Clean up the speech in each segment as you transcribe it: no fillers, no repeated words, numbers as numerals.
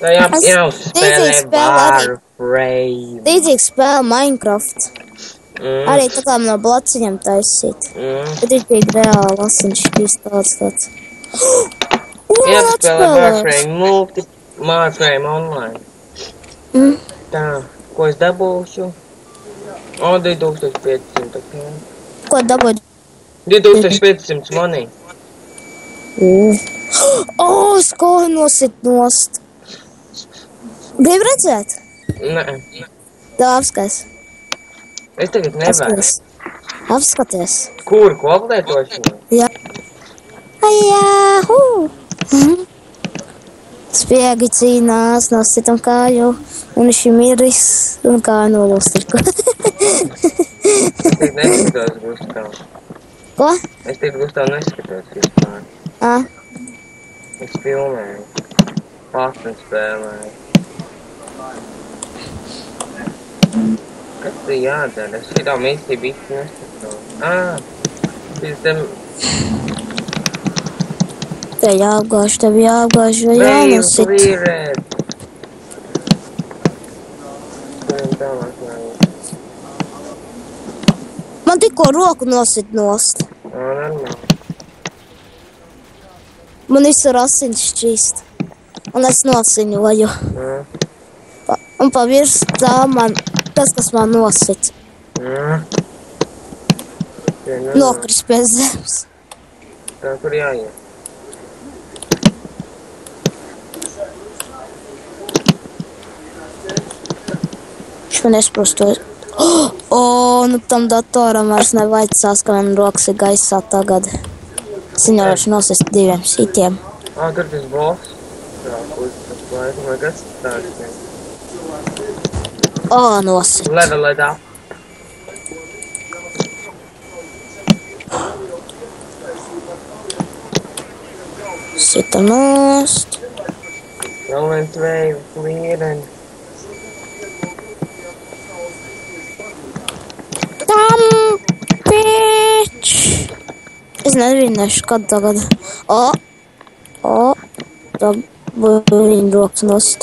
Tā jāuzspēlē Warframe. Līdzīga spēle Minecraft. Arī tā kā no blociņiem taisīt. Bet ir tik reāli asiņš tāds. Jāuzspēlē Warframe online. Tā, ko es dabūšu? 2500, ok. Ko dabūju? 2500 money. Skolu nosit nost. Gribu redzēt? Nē. Tā apskais. Es tagad nevaru. Apskaties. Kur, ko aplietošanu? Jā. Ajāhu! Spiegi cīnās, nositam kāju, un viņš ir miris, un kāju nolūst ir ko. Es tagad neskatos, Gustav. Ko? Es tagad, Gustav, neskatos vispār. Es filmēju. Pats un spēlēju. Kas te jādara? Es šitā misiju bišķi neskatos. Tev jāapgāž, vai jānosit. Cleared. Man tikko roku nosit nost. Normāli. Man visur asiņš šķīst. Un es nosiņoju. Un pa virs tā man, tas, kas man nosit. Nokris pie zemes. Tā, kur jāiet? Viņš man nesprostoja. Nu tam datoram vairs nevajadzās, ka man rokas ir gaisā tagad. Es viņu varēšu nosist 2 šitiem. Tur tas boss. Jā, kur tas laikam, vai kas tāds ir? Nosit. Level it up. Sitam nost. Vēl viens veids, cleared. Es nevinešu, kad tagad. Tā viņa rokas nost.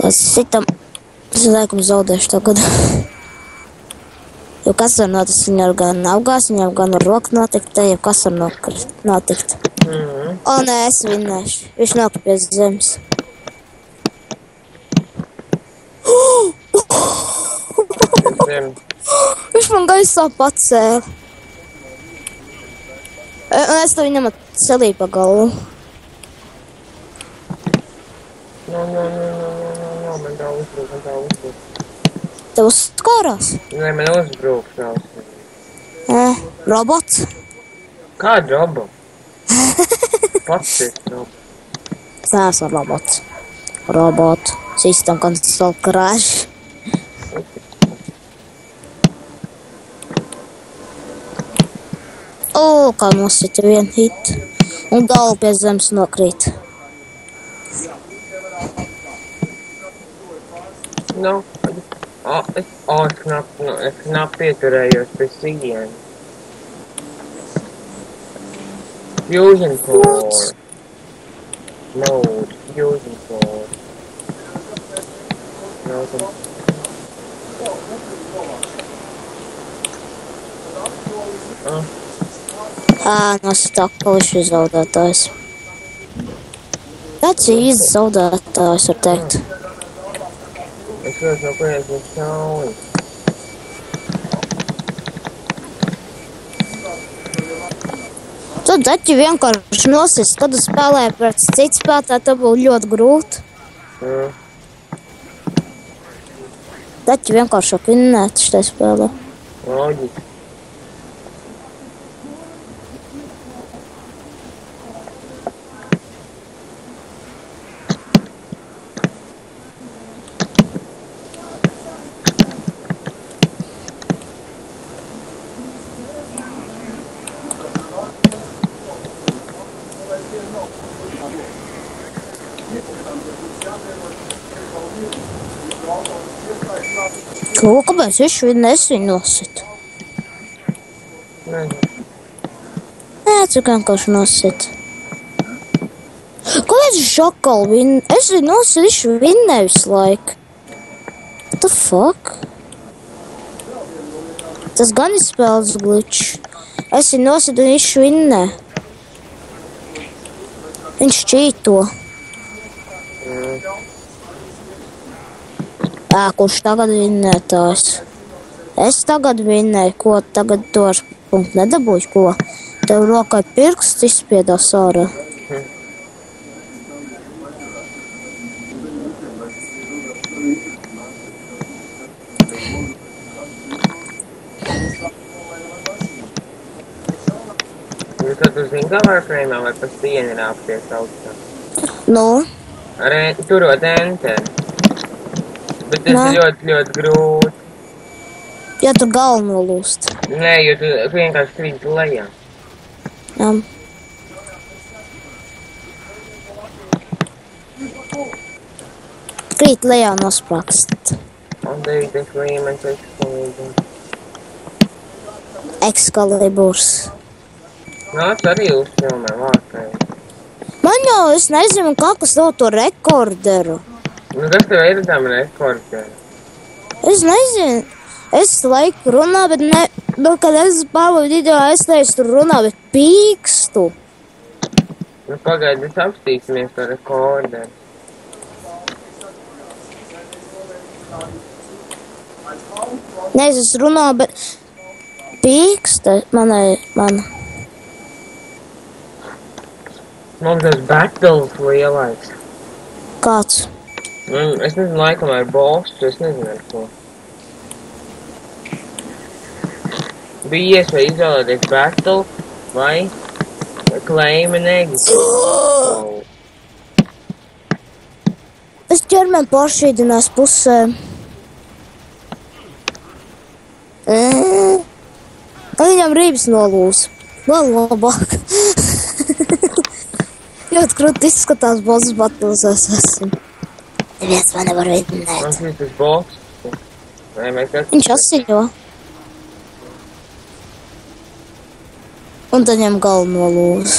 Es sitam. Es laikam zaudēšu tagad. Jo kas var notikt, viņa var gan apgās, viņam gan ar roku notikt, te jau kas var notikt. Nē, es vinnēšu. Viņš nokļūt pie zemes. Viņš man gaisā pacēla. Es to viņam celīju pa galvu. Man tā uzbrūk. Tev uzskārās? Nē, man uzbrūk. Robots? Kāda robots? Pats ir robots. Es neesmu robots. Robot. System console crash. Kā nosita vienu hitu. Un galvu pie zemes nokrīt. Es knap pieturējos pie sīņiem. Fusion core. Mode. Fusion core. Nosita akpališi zaudētājs. Tāds īsti zaudētājs, var teikt. Es ļoti no kurienes viņš šauj. Tu daķi vienkārši nosist, kad tu spēlēji pret citu spēlētāju, tā būtu ļoti grūti. Daķi vienkārši vinnēt šitai spēlē. Loģiski. Kāpēc viņš viņu nosit? Nē, cik vienkārši nosit. Kāpēc viņš šakal vin... Es viņu nosēšu vinnēju visu laiku. What the fuck? Tas gan ir spēles glitch. Es viņu nosēdu un viņš vinnē. Viņš čīto. Kurš tagad vinnētājs? Es tagad vinnēju, ko tagad to ar punktu nedabūju, ko? Tev rokai pirksts izspiedās ārā. Tad tu zini, kā Warframe'ā vai pa sieni rāpties augstā? Nu? Turot enteri. Bet tas ir ļoti, ļoti grūti. Ja tu galvu nolūst. Nē, jo tu vienkārši krīt lejā. Jā. Krīt lejā nosprākst. Un 9 līmenis Excalibur. Excaliburs. Nāc arī uzfilmē Warframe. Man jau, es nezinu, kā kas dod to rekorderu. Nu, kas tev ir tam rekorderi? Es nezinu. Es laiku runā, bet ne... Bet, kad es pārbaudu video, es teicu, tur runā, bet pīkstu. Nu, pagaidi, mēs apstīsimies to rekorderi. Nē, es runā, bet pīksta man. Mums tas battles lielais. Kāds? Es nezinu, laikam ar boss, es nezinu ar ko. Bija iespēja izvēlēties battle vai claim and exit. Oh. Es ķermeni pāršķīdinās pusē. Viņam rības nolūs. Vēl labāk. Ļoti krūti izskatās boss battles es esmu. Neviens man nevar vinnēt. Man šis tas boss. Viņš asiņo. Un tad viņam galvu nolūz.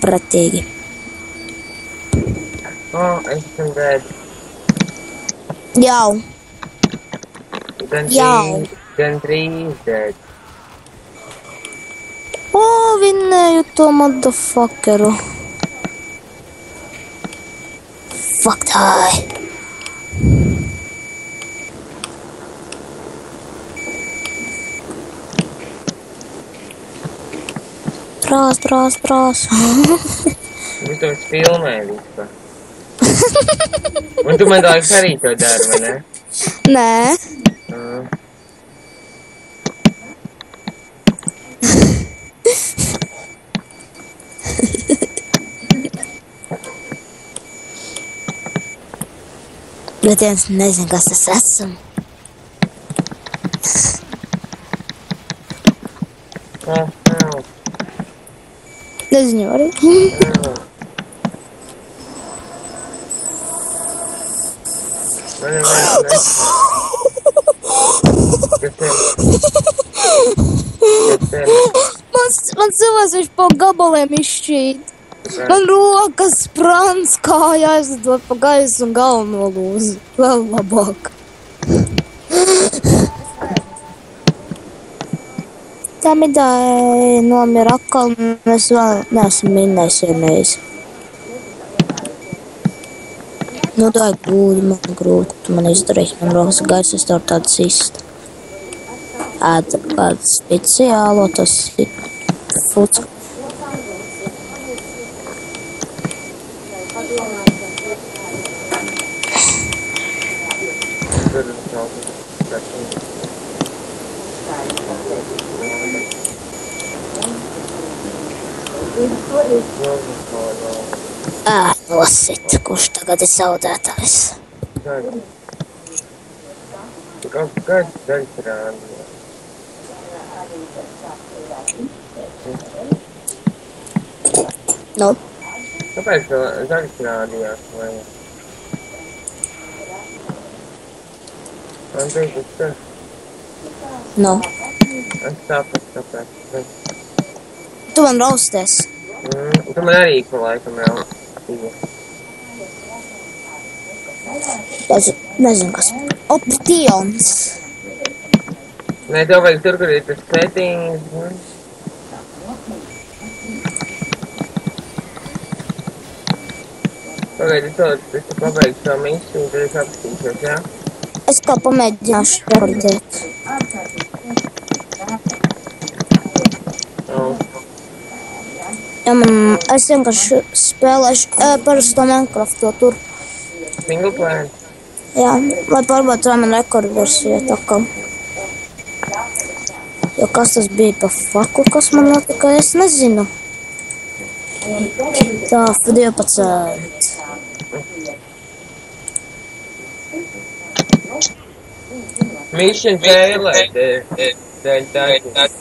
Pratīgi. Es esmu dead. Jau. Gan 3 dead. Vinnēju to motherfuckeru. Fuck die. Trās. Es to filmēju vispār. Un tu man laiks arī to dari, vai ne? Nē. Bet viens nezinu, kas es esmu. Nezinu arī. Man cilvēks viņš pa gabaliem izšķīt. Man rokas, prants, kāja aizlidot pa gaisu un galvu nolūz. Vēl labāk. Tā midāja nomira atkal, un es vēl neesmu minējis vienreiz. Nu, tā ir grūti, man grūti. Tu man izdarīsi, man rokas gaisu, es tev tādu sist. Ēd kādu speciālo, tas ir futs. Nosit, kurš tagad ir zaudētājs. Kāds daļas rādi? Nu? Kāpēc daļas rādījās? Man teikt, tas. Nu? Es tāpēc, kāpēc. Tu man rausties. Tu man arī pa laikam rausties. bija. Nezinu, kas. Options. Nē, tev vajag tur, kur ir tas settings. Pagaidi, es te pabeigšu šo misiju, un tad es apstīšos, jā? Es kā pamēģināšu rekordēt. Ja es vienkārši spēlēšu parasto Minecrafto tur. Single player? Jā, lai pārbaudu, vai man rekordversija tā kā. Jo kas tas bija pa faku, kas man notika, es nezinu. Tā, 12. Mission failed. That.